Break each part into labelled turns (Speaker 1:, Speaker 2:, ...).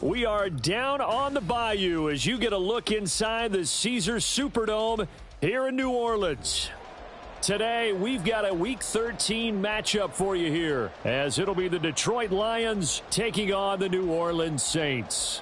Speaker 1: We are down on the bayou as you get a look inside the Caesars Superdome here in New Orleans. Today, we've got a Week 13 matchup for you here, as it'll be the Detroit Lions taking on the New Orleans Saints.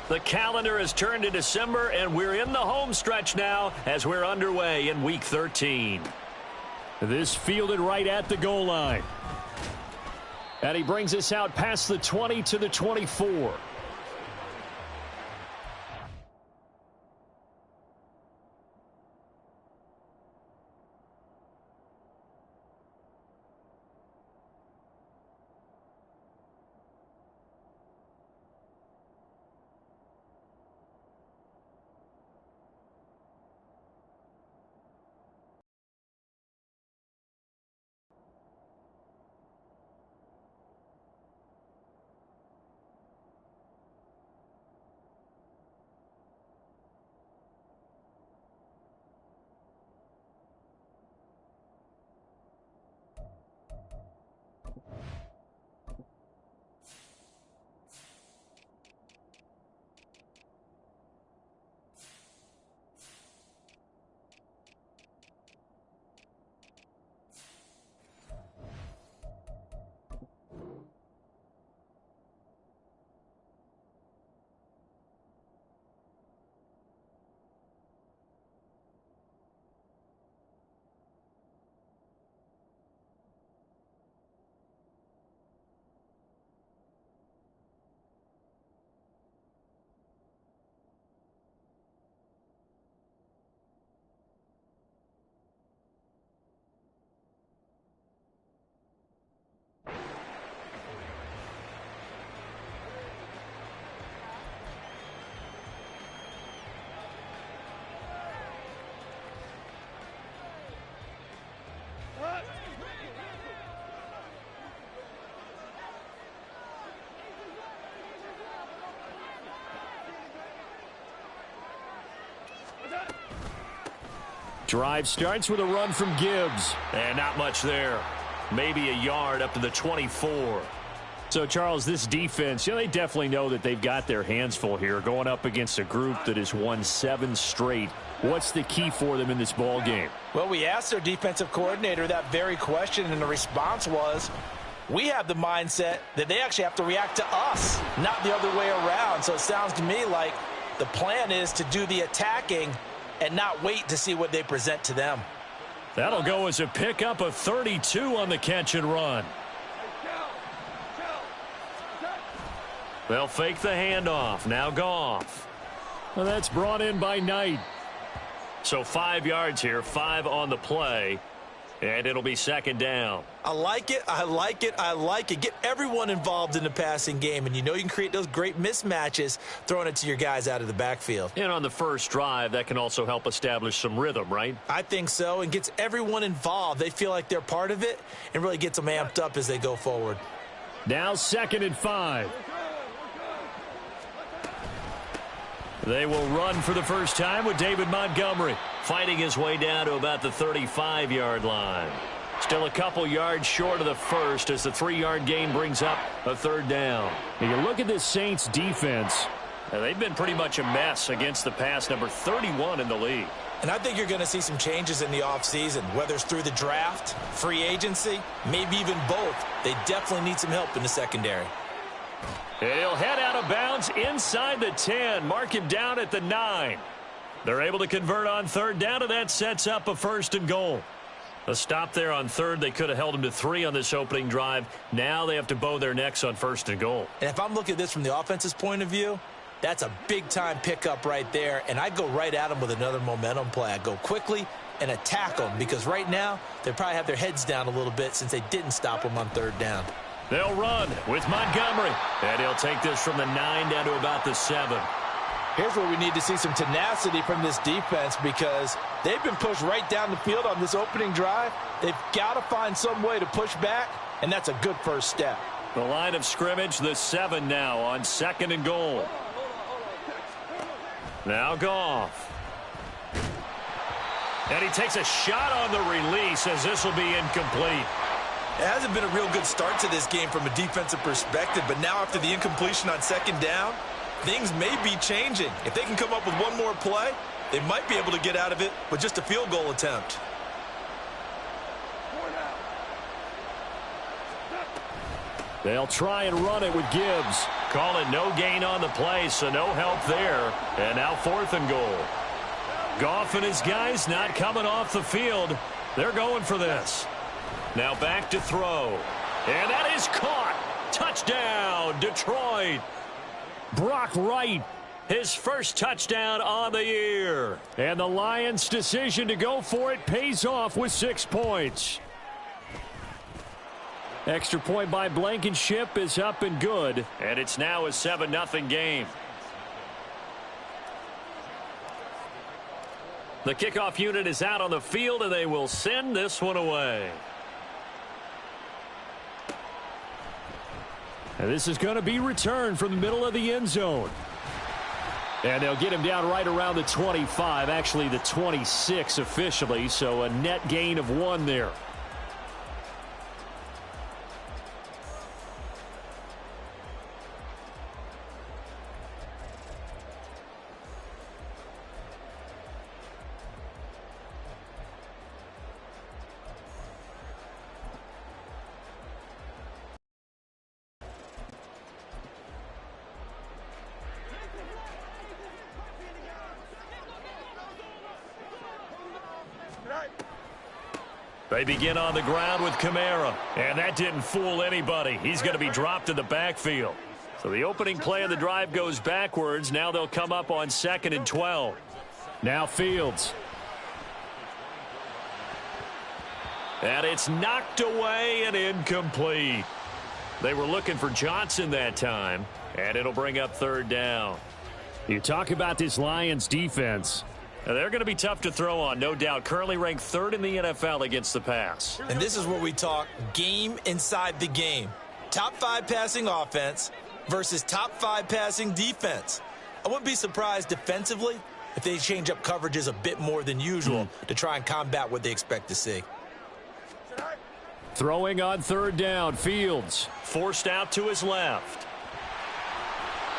Speaker 1: The calendar has turned to December, and we're in the home stretch now as we're underway in Week 13. This fielded right at the goal line. And he brings us out past the 20 to the 24. Drive starts with a run from Gibbs. And not much there. Maybe a yard up to the 24. So, Charles, this defense, they definitely know that they've got their hands full here going up against a group that has won 7 straight. What's the key for them in this ball game?
Speaker 2: Well, we asked their defensive coordinator that very question, and the response was, we have the mindset that they actually have to react to us, not the other way around. So it sounds to me like the plan is to do the attacking and not wait to see what they present to them.
Speaker 1: That'll go as a pickup of 32 on the catch and run. They'll fake the handoff. Now Goff. Well, that's brought in by Knight. So 5 yards here, 5 on the play. And it'll be second down.
Speaker 2: I like it. I like it. I like it. Get everyone involved in the passing game. And you know you can create those great mismatches throwing it to your guys out of the backfield.
Speaker 1: And on the first drive, that can also help establish some rhythm, right?
Speaker 2: I think so. And gets everyone involved. They feel like they're part of it and really gets them amped up as they go forward.
Speaker 1: Now 2nd and 5. They will run for the first time with David Montgomery, fighting his way down to about the 35-yard line. Still a couple yards short of the first as the 3-yard gain brings up a third down. Now you look at this Saints defense, they've been pretty much a mess against the pass, number 31 in the league.
Speaker 2: And I think you're going to see some changes in the offseason, whether it's through the draft, free agency, maybe even both. They definitely need some help in the secondary.
Speaker 1: He'll head out of bounds inside the 10. Mark him down at the 9. They're able to convert on third down, and that sets up a 1st and goal. A stop there on third. They could have held him to 3 on this opening drive. Now they have to bow their necks on 1st and goal.
Speaker 2: And if I'm looking at this from the offense's point of view, that's a big-time pickup right there. And I go right at them with another momentum play. I go quickly and attack them because right now they probably have their heads down a little bit since they didn't stop them on third down.
Speaker 1: They'll run with Montgomery. And he'll take this from the 9 down to about the 7.
Speaker 2: Here's where we need to see some tenacity from this defense because they've been pushed right down the field on this opening drive. They've got to find some way to push back, and that's a good first step.
Speaker 1: The line of scrimmage, the 7 now on 2nd and goal. Now Goff. And he takes a shot on the release as this will be incomplete.
Speaker 2: It hasn't been a real good start to this game from a defensive perspective, but now after the incompletion on 2nd down, things may be changing. If they can come up with one more play, they might be able to get out of it with just a field goal attempt.
Speaker 1: They'll try and run it with Gibbs. Call it no gain on the play, so no help there. And now 4th and goal. Goff and his guys not coming off the field. They're going for this. Now back to throw. And that is caught. Touchdown, Detroit. Brock Wright, his first touchdown on the year. And the Lions' decision to go for it pays off with 6 points. Extra point by Blankenship is up and good. And it's now a 7-0 game. The kickoff unit is out on the field, and they will send this one away. And this is going to be returned from the middle of the end zone. And they'll get him down right around the 25, actually the 26 officially, so a net gain of 1 there. They begin on the ground with Kamara, and that didn't fool anybody. He's going to be dropped in the backfield. So the opening play of the drive goes backwards. Now they'll come up on 2nd and 12. Now Fields. And it's knocked away and incomplete. They were looking for Johnson that time, and it'll bring up 3rd down. You talk about this Lions defense. They're going to be tough to throw on, no doubt. Currently ranked 3rd in the NFL against the pass.
Speaker 2: And this is where we talk game inside the game. Top 5 passing offense versus top 5 passing defense. I wouldn't be surprised defensively if they change up coverages a bit more than usual to try and combat what they expect to see.
Speaker 1: Throwing on 3rd down, Fields forced out to his left.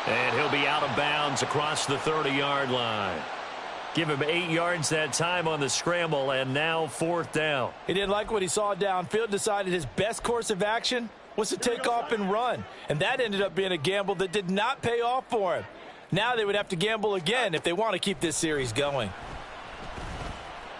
Speaker 1: And he'll be out of bounds across the 30-yard line. Give him 8 yards that time on the scramble, and now 4th down.
Speaker 2: He didn't like what he saw downfield, decided his best course of action was to take off and run. And that ended up being a gamble that did not pay off for him. Now they would have to gamble again if they want to keep this series going.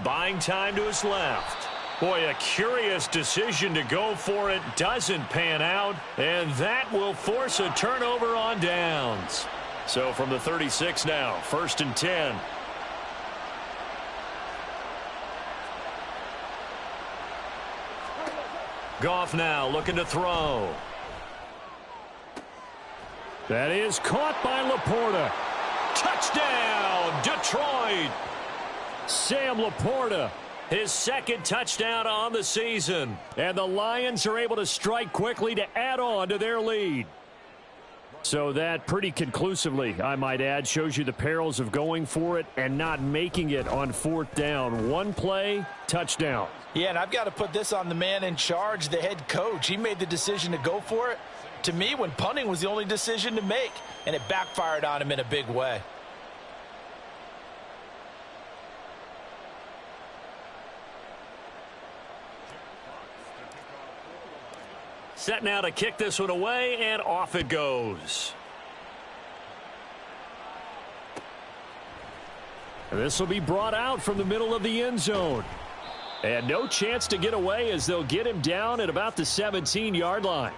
Speaker 1: Buying time to his left. Boy, a curious decision to go for it. Doesn't pan out, and that will force a turnover on downs. So from the 36 now, 1st and 10. Goff now looking to throw. That is caught by Laporta. Touchdown, Detroit. Sam Laporta, his 2nd touchdown on the season. And the Lions are able to strike quickly to add on to their lead. So that pretty conclusively, I might add, shows you the perils of going for it and not making it on 4th down. One play, touchdown.
Speaker 2: Yeah, and I've got to put this on the man in charge, the head coach. He made the decision to go for it. To me, when punting was the only decision to make, and it backfired on him in a big way.
Speaker 1: Set now to kick this one away, and off it goes. And this will be brought out from the middle of the end zone. And no chance to get away as they'll get him down at about the 17-yard line.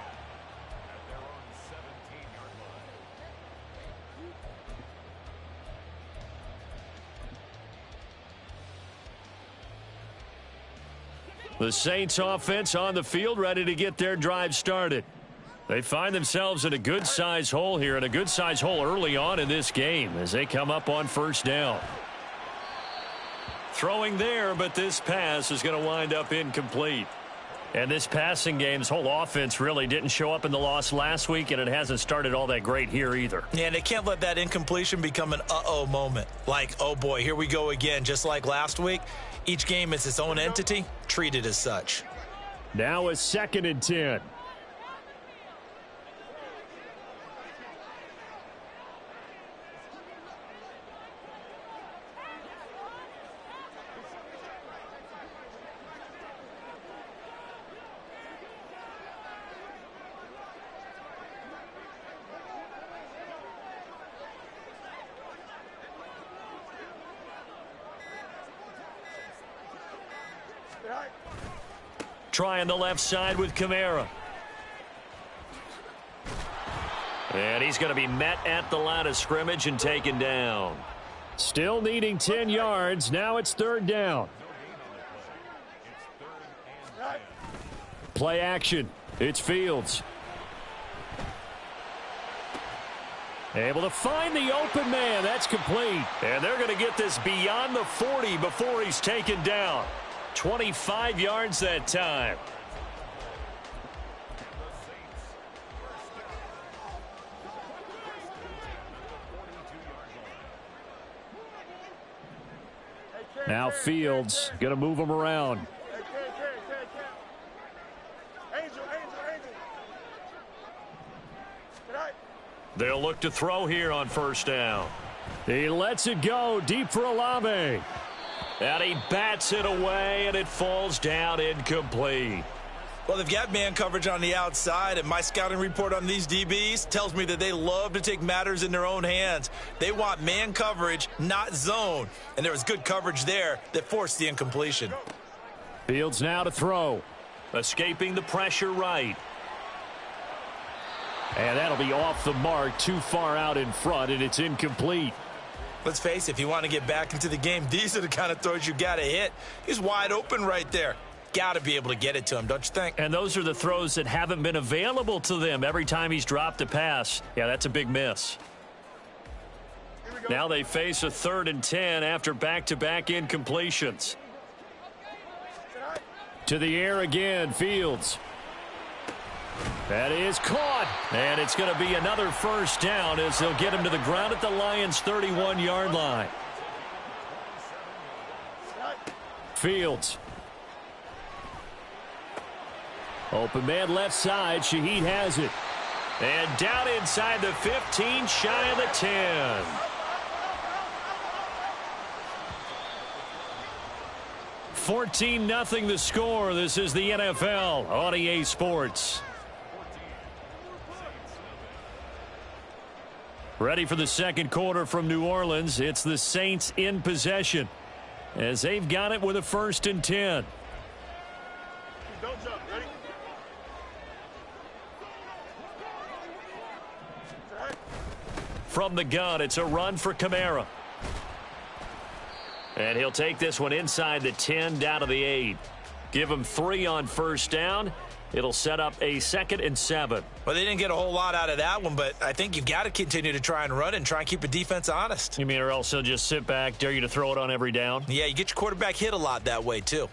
Speaker 1: The Saints offense on the field ready to get their drive started. They find themselves in a good-size hole here, and a good-size hole early on in this game as they come up on 1st down. Throwing there, but this pass is going to wind up incomplete. And this passing game's whole offense really didn't show up in the loss last week, and it hasn't started all that great here either.
Speaker 2: Yeah, and they can't let that incompletion become an uh-oh moment. Like, oh boy, here we go again, just like last week. Each game is its own entity, treated as such.
Speaker 1: Now a 2nd and 10. Trying the left side with Kamara. And he's going to be met at the line of scrimmage and taken down. Still needing 10 yards. Now it's 3rd down. Play action. It's Fields. Able to find the open man. That's complete. And they're going to get this beyond the 40 before he's taken down. 25 yards that time. Now Fields going to move him around. They'll look to throw here on 1st down. He lets it go deep for Olave. And he bats it away, and it falls down incomplete.
Speaker 2: Well, they've got man coverage on the outside, and my scouting report on these DBs tells me that they love to take matters in their own hands. They want man coverage, not zone. And there was good coverage there that forced the incompletion.
Speaker 1: Fields now to throw. Escaping the pressure right. And that'll be off the mark, too far out in front, and it's incomplete.
Speaker 2: Let's face it, if you want to get back into the game, these are the kind of throws you got to hit. He's wide open right there. Got to be able to get it to him, don't you think?
Speaker 1: And those are the throws that haven't been available to them every time he's dropped a pass. Yeah, that's a big miss. Now they face a 3rd and 10 after back-to-back incompletions. To the air again, Fields. That is caught, and it's going to be another 1st down as they'll get him to the ground at the Lions' 31-yard line. Fields. Open man left side. Shaheed has it. And down inside the 15, shy of the 10. $14-0 the score. This is the NFL on EA Sports. Ready for the 2nd quarter from New Orleans. It's the Saints in possession as they've got it with a 1st and 10.
Speaker 3: Don't jump. Ready?
Speaker 1: From the gun, it's a run for Kamara. And he'll take this one inside the 10 down to the 8. Give him 3 on 1st down. It'll set up a 2nd and 7.
Speaker 2: Well, they didn't get a whole lot out of that one, but I think you've got to continue to try and run and try and keep the defense honest.
Speaker 1: You mean or else he'll just sit back, dare you to throw it on every down?
Speaker 2: Yeah, you get your quarterback hit a lot that way, too.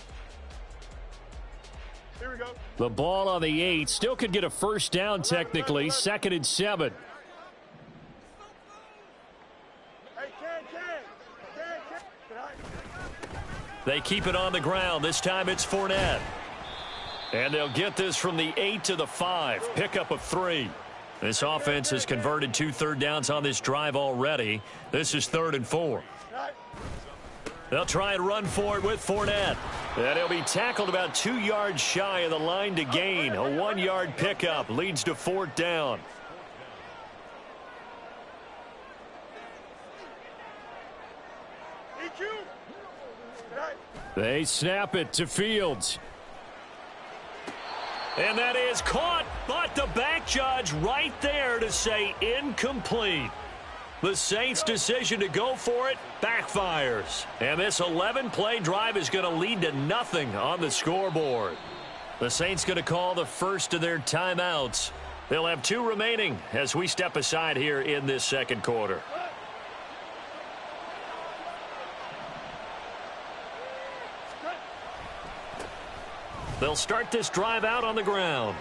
Speaker 3: Here we go.
Speaker 1: The ball on the 8. Still could get a 1st down technically. 2nd and 7.
Speaker 3: Hey,
Speaker 1: They keep it on the ground. This time it's Fournette. And they'll get this from the 8 to the 5. Pickup of 3. This offense has converted 2 third downs on this drive already. This is 3rd and 4. They'll try and run for it with Fournette. And he'll be tackled about 2 yards shy of the line to gain. A 1-yard pickup leads to 4th down. They snap it to Fields. And that is caught, but the back judge right there to say incomplete. The Saints' decision to go for it backfires. And this 11-play drive is going to lead to nothing on the scoreboard. The Saints going to call the first of their timeouts. They'll have 2 remaining as we step aside here in this 2nd quarter. They'll start this drive out on the ground.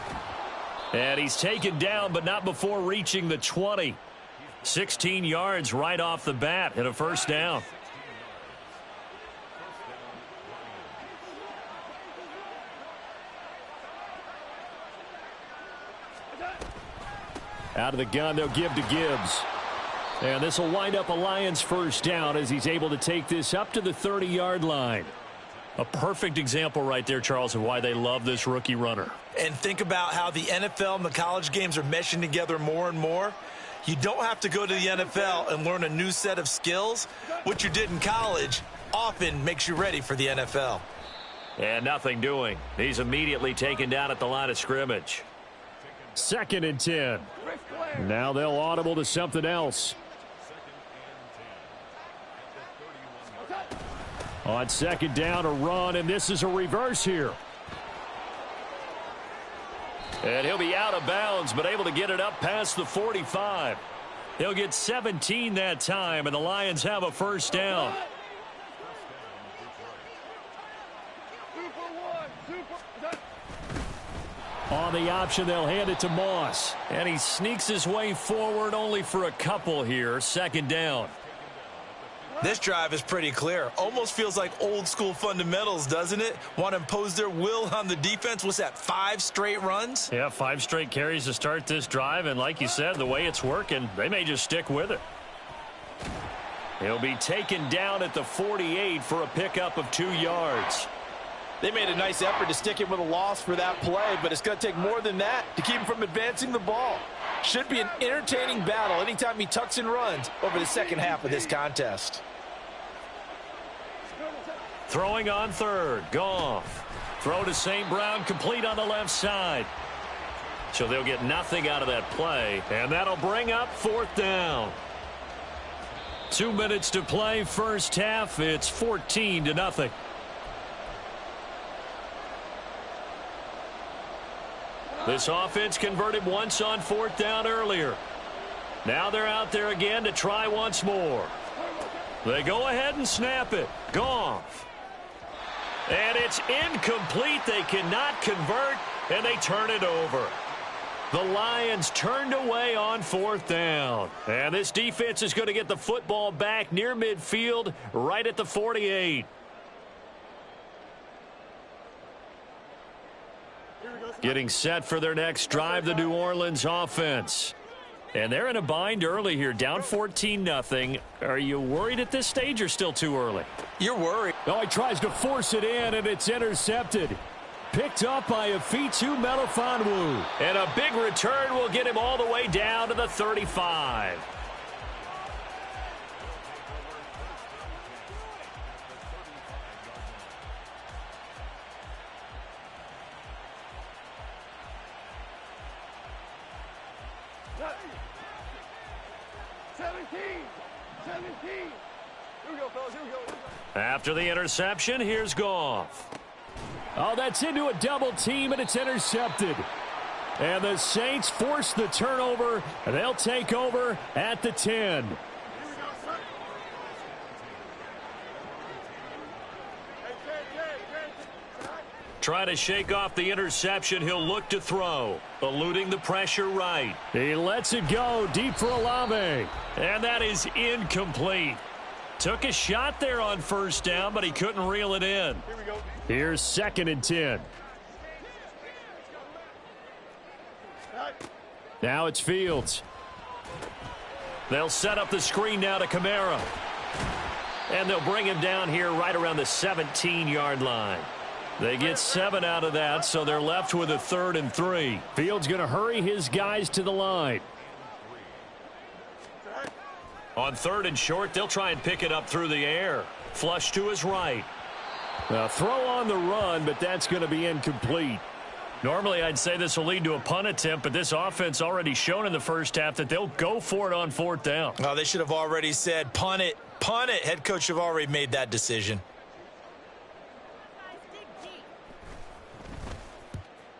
Speaker 1: And he's taken down, but not before reaching the 20. 16 yards right off the bat and a first down. Out of the gun, they'll give to Gibbs. And this will wind up a Lions first down as he's able to take this up to the 30-yard line. A perfect example right there, Charles, of why they love this rookie runner.
Speaker 2: And think about how the NFL and the college games are meshing together more and more. You don't have to go to the NFL and learn a new set of skills. What you did in college often makes you ready for the NFL.
Speaker 1: And nothing doing. He's immediately taken down at the line of scrimmage. 2nd and 10. Now they'll audible to something else. On 2nd down, a run, and this is a reverse here. And he'll be out of bounds, but able to get it up past the 45. He'll get 17 that time, and the Lions have a first down. On the option, they'll hand it to Moss. And he sneaks his way forward only for a couple here. 2nd down.
Speaker 2: This drive is pretty clear. Almost feels like old school fundamentals, doesn't it? Want to impose their will on the defense. What's that, 5 straight runs?
Speaker 1: Yeah, 5 straight carries to start this drive. And like you said, the way it's working, they may just stick with it. He'll be taken down at the 48 for a pickup of 2 yards.
Speaker 4: They made a nice effort to stick him with a loss for that play, but it's going to take more than that to keep him from advancing the ball. Should be an entertaining battle anytime he tucks and runs over the second half of this contest.
Speaker 1: Throwing on 3rd, Goff. Throw to St. Brown, complete on the left side. So they'll get nothing out of that play, and that'll bring up 4th down. 2 minutes to play, first half. It's 14-0. This offense converted once on 4th down earlier. Now they're out there again to try once more. They go ahead and snap it. Goff. And it's incomplete. They cannot convert, and they turn it over. The Lions turned away on 4th down. And this defense is going to get the football back near midfield, right at the 48. Getting set for their next drive, the New Orleans offense. And they're in a bind early here, down 14-0. Are you worried at this stage or still too early?
Speaker 2: You're worried.
Speaker 1: Oh, he tries to force it in, and it's intercepted. Picked up by Afitu Melifonwu. And a big return will get him all the way down to the 35. After the interception, here's Goff. Oh, that's into a double team, and it's intercepted. And the Saints force the turnover. They'll take over at the 10. Try to shake off the interception. He'll look to throw. Eluding the pressure right. He lets it go deep for Olave. And that is incomplete. Took a shot there on 1st down, but he couldn't reel it in. Here's 2nd and 10. Now it's Fields. They'll set up the screen now to Kamara. And they'll bring him down here right around the 17-yard line. They get 7 out of that, so they're left with a 3rd and 3. Fields going to hurry his guys to the line. On 3rd and short, they'll try and pick it up through the air. Flush to his right. A throw on the run, but that's going to be incomplete. Normally, I'd say this will lead to a punt attempt, but this offense already shown in the first half that they'll go for it on 4th down.
Speaker 2: Oh, they should have already said, punt it, punt it. Head coach have already made that decision.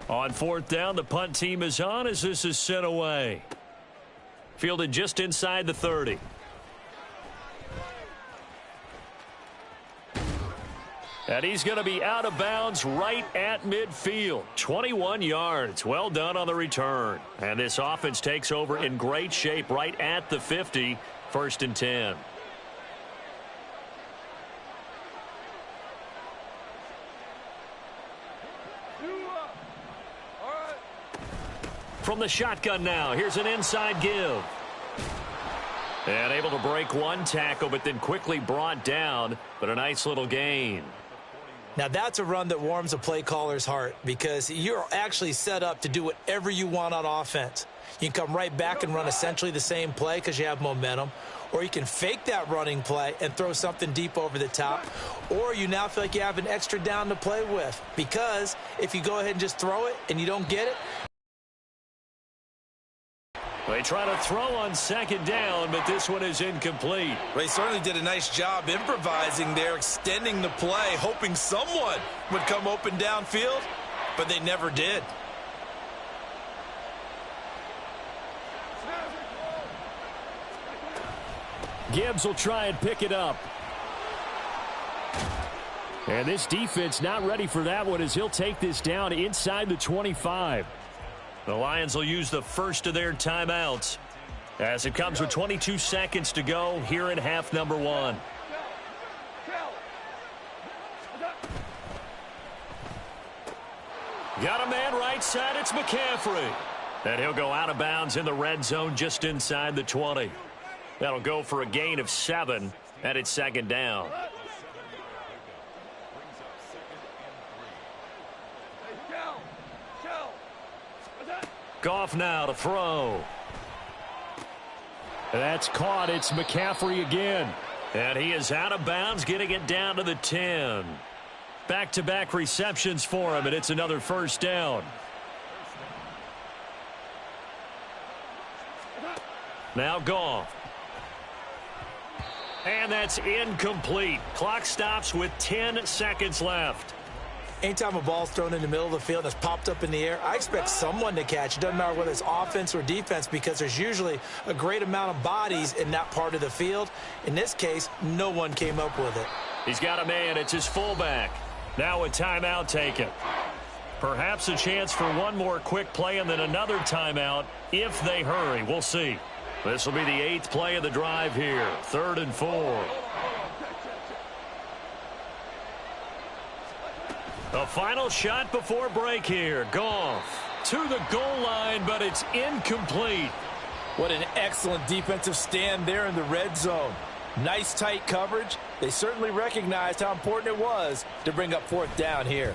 Speaker 1: On 4th down, the punt team is on as this is sent away. Fielded just inside the 30. And he's going to be out of bounds right at midfield. 21 yards. Well done on the return. And this offense takes over in great shape right at the 50. 1st and 10. From the shotgun now, here's an inside give. And able to break one tackle, but then quickly brought down. But a nice little gain.
Speaker 2: Now, that's a run that warms a play caller's heart because you're actually set up to do whatever you want on offense. You can come right back and run essentially the same play because you have momentum, or you can fake that running play and throw something deep over the top, or you now feel like you have an extra down to play with because if you go ahead and just throw it and you don't get it.
Speaker 1: They try to throw on 2nd down, but this one is incomplete.
Speaker 2: Well, he certainly did a nice job improvising there, extending the play, hoping someone would come open downfield, but they never did.
Speaker 1: Gibbs will try and pick it up. And this defense not ready for that one as he'll take this down inside the 25. The Lions will use the first of their timeouts as it comes with 22 seconds to go here in half number 1. Got a man right side. It's McCaffrey. And he'll go out of bounds in the red zone just inside the 20. That'll go for a gain of 7, and it's 2nd down. Goff now to throw. That's caught. It's McCaffrey again. And he is out of bounds, getting it down to the 10. Back-to-back receptions for him, and it's another 1st down. Now Goff. And that's incomplete. Clock stops with 10 seconds left.
Speaker 2: Anytime a ball's thrown in the middle of the field that's popped up in the air, I expect someone to catch. It doesn't matter whether it's offense or defense because there's usually a great amount of bodies in that part of the field. In this case, no one came up with it.
Speaker 1: He's got a man. It's his fullback. Now a timeout taken. Perhaps a chance for one more quick play and then another timeout if they hurry. We'll see. This will be the 8th play of the drive here. 3rd and 4. The final shot before break here. Goff to the goal line, but it's incomplete.
Speaker 4: What an excellent defensive stand there in the red zone. Nice tight coverage. They certainly recognized how important it was to bring up 4th down here.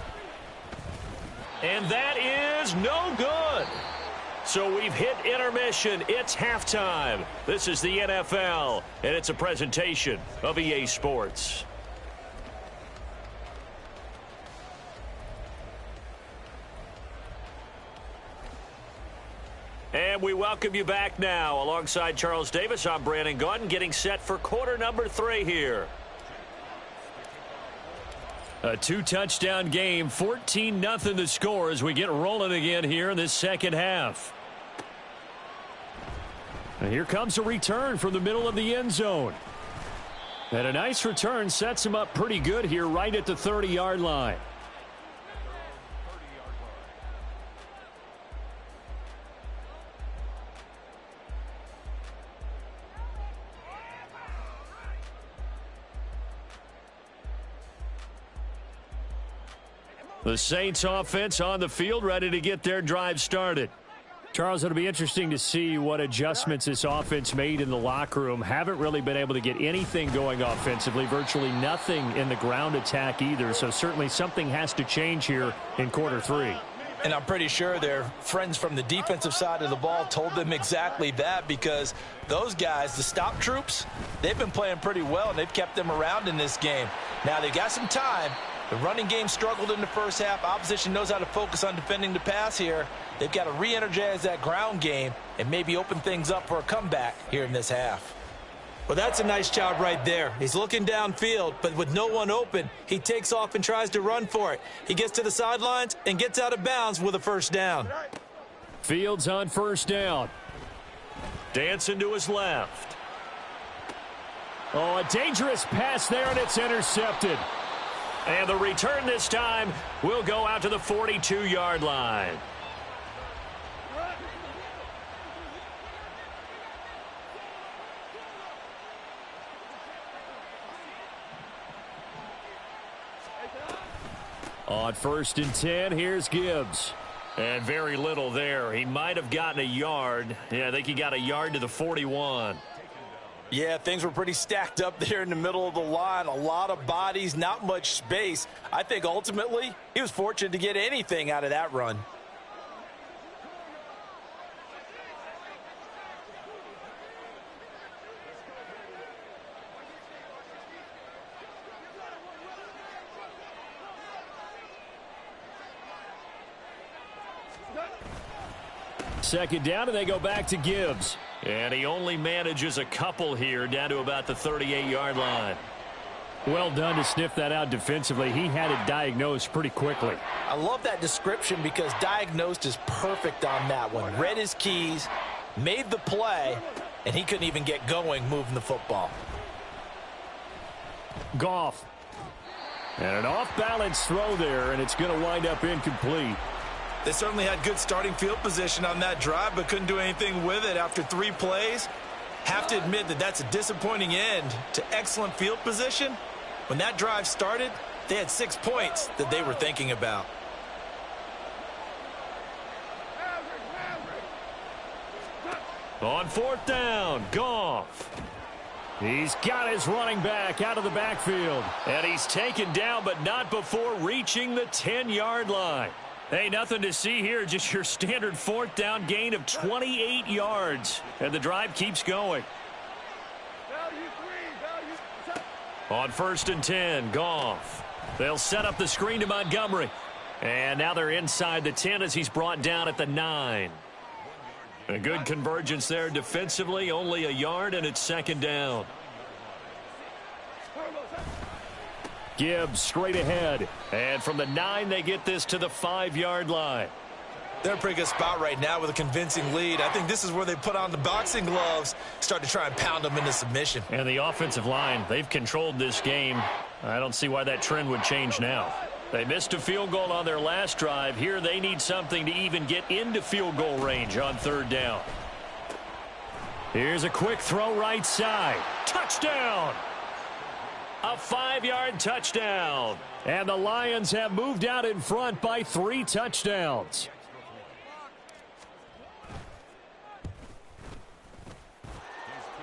Speaker 1: And that is no good. So we've hit intermission. It's halftime. This is the NFL, and it's a presentation of EA Sports. And we welcome you back now. Alongside Charles Davis, I'm Brandon Gaudin, getting set for quarter number 3 here. A 2-touchdown game, 14-0 the score as we get rolling again here in this second half. And here comes a return from the middle of the end zone. And a nice return sets him up pretty good here right at the 30-yard line. The Saints offense on the field, ready to get their drive started. Charles, it'll be interesting to see what adjustments this offense made in the locker room. Haven't really been able to get anything going offensively, virtually nothing in the ground attack either. So certainly something has to change here in quarter 3.
Speaker 2: And I'm pretty sure their friends from the defensive side of the ball told them exactly that because those guys, the stop troops, they've been playing pretty well and they've kept them around in this game. Now they've got some time. The running game struggled in the first half. Opposition knows how to focus on defending the pass here. They've got to re-energize that ground game and maybe open things up for a comeback here in this half. Well, that's a nice job right there. He's looking downfield, but with no one open, he takes off and tries to run for it. He gets to the sidelines and gets out of bounds with a 1st down.
Speaker 1: Fields on 1st down. Dancing to his left. Oh, a dangerous pass there, and it's intercepted. And the return this time will go out to the 42-yard line. On 1st and 10, here's Gibbs. And very little there. He might have gotten a yard. Yeah, I think he got a yard to the 41.
Speaker 2: Yeah, things were pretty stacked up there in the middle of the line. A lot of bodies, not much space. I think ultimately he was fortunate to get anything out of that run.
Speaker 1: Second down, and they go back to Gibbs. And he only manages a couple here, down to about the 38-yard line.
Speaker 5: Well done to sniff that out defensively. He had it diagnosed pretty quickly.
Speaker 2: I love that description because diagnosed is perfect on that one. Read his keys, made the play, and he couldn't even get going moving the football.
Speaker 5: Goff. And an off-balance throw there, and it's going to wind up incomplete.
Speaker 4: They certainly had good starting field position on that drive, but couldn't do anything with it after 3 plays. Have to admit that that's a disappointing end to excellent field position. When that drive started, they had 6 points that they were thinking about.
Speaker 1: On 4th down, Goff. He's got his running back out of the backfield. And he's taken down, but not before reaching the 10-yard line. Hey, nothing to see here, just your standard 4th down gain of 28 yards. And the drive keeps going. On 1st and 10, Goff. They'll set up the screen to Montgomery. And now they're inside the 10 as he's brought down at the 9. A good convergence there defensively, only a yard, and it's 2nd down. Gibbs straight ahead. And from the 9, they get this to the 5-yard line.
Speaker 4: They're in a pretty good spot right now with a convincing lead. I think this is where they put on the boxing gloves, start to try and pound them into submission.
Speaker 1: And the offensive line, they've controlled this game. I don't see why that trend would change now. They missed a field goal on their last drive. Here they need something to even get into field goal range on 3rd down. Here's a quick throw right side. Touchdown! A 5-yard touchdown. And the Lions have moved out in front by 3 touchdowns.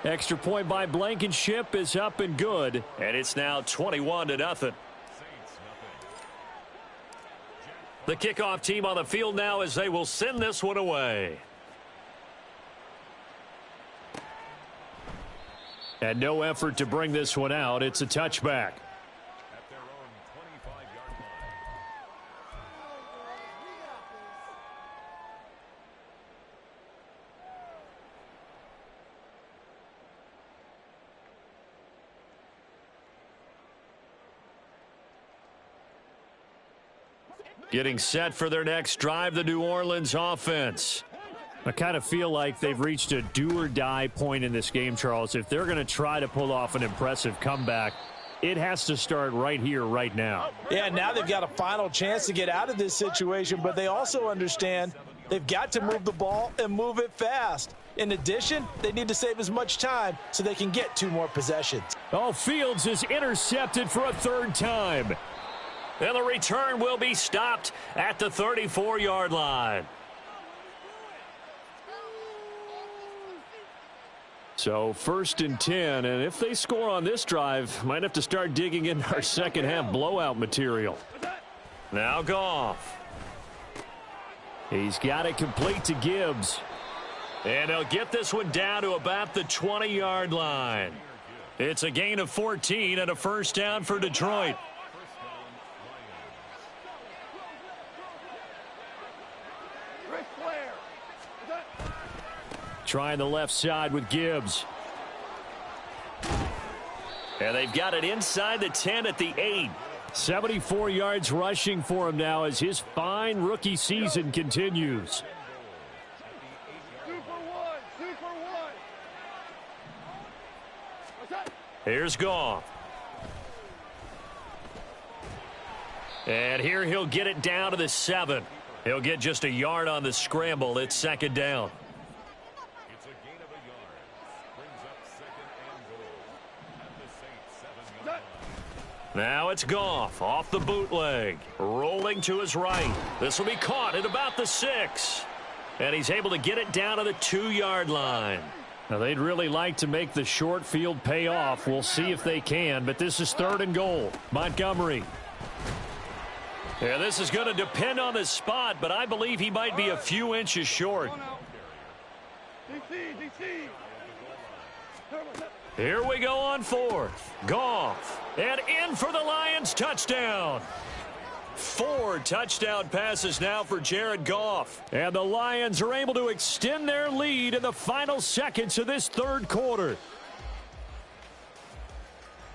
Speaker 1: Extra point by Blankenship is up and good. And it's now 21-0. The kickoff team on the field now as they will send this one away. And no effort to bring this one out. It's a touchback. Getting set for their next drive, the New Orleans offense.
Speaker 5: I kind of feel like they've reached a do-or-die point in this game, Charles. If they're going to try to pull off an impressive comeback, it has to start right here, right now.
Speaker 2: Yeah, now they've got a final chance to get out of this situation, but they also understand they've got to move the ball and move it fast. In addition, they need to save as much time so they can get 2 more possessions.
Speaker 1: Oh, Fields is intercepted for a 3rd time. And the return will be stopped at the 34-yard line. So 1st and 10, and if they score on this drive, might have to start digging in our second half blowout material. Now Goff. He's got it complete to Gibbs. And they'll get this one down to about the 20-yard line. It's a gain of 14 and a 1st down for Detroit. Trying the left side with Gibbs. And they've got it inside the 10 at the 8. 74 yards rushing for him now as his fine rookie season continues. Here's Goff. And here he'll get it down to the 7. He'll get just a yard on the scramble. It's second down.
Speaker 6: It's a gain of a yard. Brings up second and goal. At the Saints' 7-yard line.
Speaker 1: Now it's Goff off the bootleg. Rolling to his right. This will be caught at about the 6. And he's able to get it down to the 2-yard line.
Speaker 5: Now, they'd really like to make the short field pay off. We'll see if they can, but this is 3rd and goal. Montgomery.
Speaker 1: Yeah, this is going to depend on the spot, but I believe he might be a few inches short. Here we go on 4th. Goff. And in for the Lions touchdown. 4 touchdown passes now for Jared Goff.
Speaker 5: And the Lions are able to extend their lead in the final seconds of this 3rd quarter.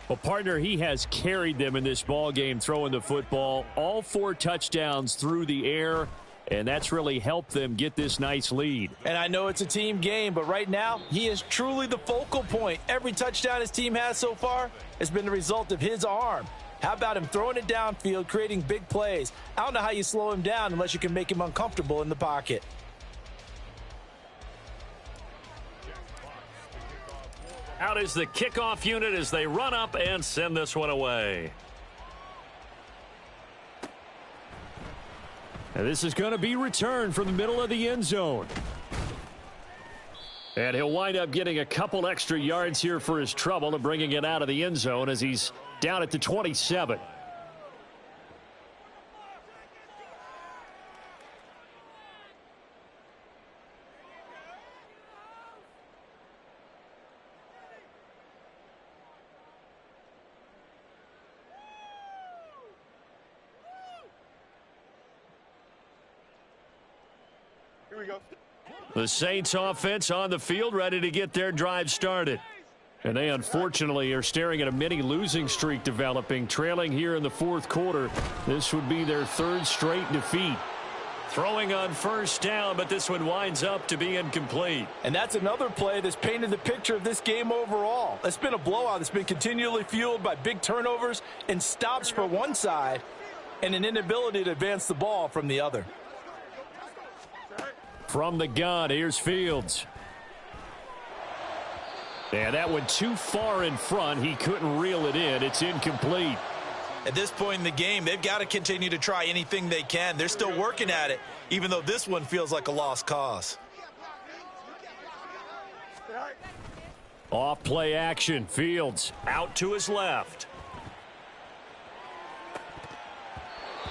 Speaker 5: Well, partner, he has carried them in this ball game throwing the football. All 4 touchdowns through the air, and that's really helped them get this nice lead.
Speaker 2: And I know it's a team game, but right now, he is truly the focal point. Every touchdown his team has so far has been the result of his arm. How about him throwing it downfield, creating big plays? I don't know how you slow him down unless you can make him uncomfortable in the pocket.
Speaker 1: Out is the kickoff unit as they run up and send this one away.
Speaker 5: And this is going to be returned from the middle of the end zone. And he'll wind up getting a couple extra yards here for his trouble and bringing it out of the end zone as he's down at the 27.
Speaker 3: Here we go.
Speaker 1: The Saints offense on the field, ready to get their drive started.
Speaker 5: And they unfortunately are staring at a mini losing streak developing, trailing here in the 4th quarter. This would be their 3rd straight defeat.
Speaker 1: Throwing on 1st down, but this one winds up to be incomplete.
Speaker 2: And that's another play that's painted the picture of this game overall. It's been a blowout that's been continually fueled by big turnovers and stops for one side and an inability to advance the ball from the other.
Speaker 5: From the gun, here's Fields. And that one too far in front. He couldn't reel it in. It's incomplete.
Speaker 4: At this point in the game, they've got to continue to try anything they can. They're still working at it, even though this one feels like a lost cause.
Speaker 5: Off play action. Fields
Speaker 1: Out to his left.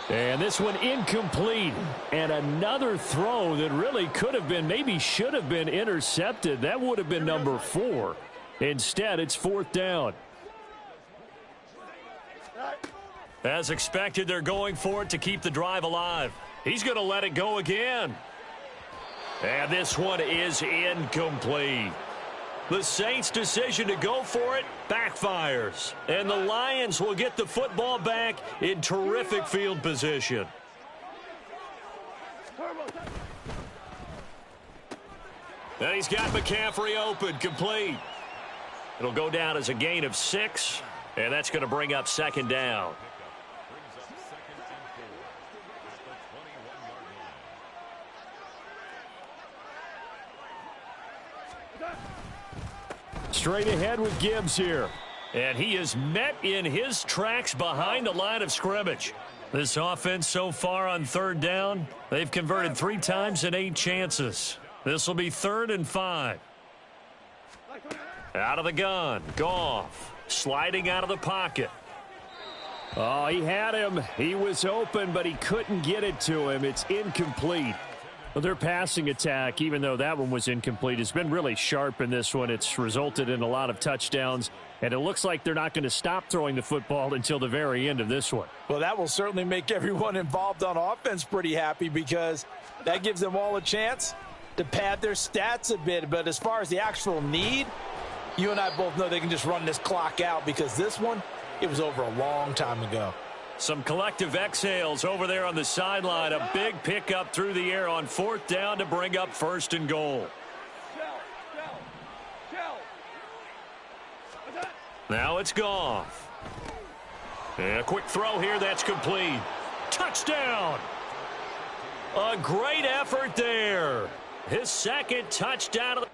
Speaker 5: And this one incomplete. And another throw that really could have been, maybe should have been intercepted. That would have been number 4. Instead, it's 4th down.
Speaker 1: As expected, they're going for it to keep the drive alive. He's going to let it go again. And this one is incomplete. The Saints' decision to go for it backfires. And the Lions will get the football back in terrific field position. And he's got McCaffrey open, complete. It'll go down as a gain of 6, and that's going to bring up 2nd down.
Speaker 5: Straight ahead with Gibbs here.
Speaker 1: And he is met in his tracks behind the line of scrimmage. This offense so far on 3rd down, they've converted 3 times in 8 chances. This will be 3rd and 5. Out of the gun, Goff sliding out of the pocket.
Speaker 5: Oh, he had him. He was open, but he couldn't get it to him. It's incomplete. Well, their passing attack, even though that one was incomplete, has been really sharp in this one. It's resulted in a lot of touchdowns, and it looks like they're not going to stop throwing the football until the very end of this one.
Speaker 2: Well, that will certainly make everyone involved on offense pretty happy because that gives them all a chance to pad their stats a bit. But as far as the actual need, you and I both know they can just run this clock out because this one, it was over a long time ago.
Speaker 1: Some collective exhales over there on the sideline. A big pickup through the air on 4th down to bring up 1st and goal. Now it's Goff. And a quick throw here, that's complete. Touchdown! A great effort there. His second touchdown of the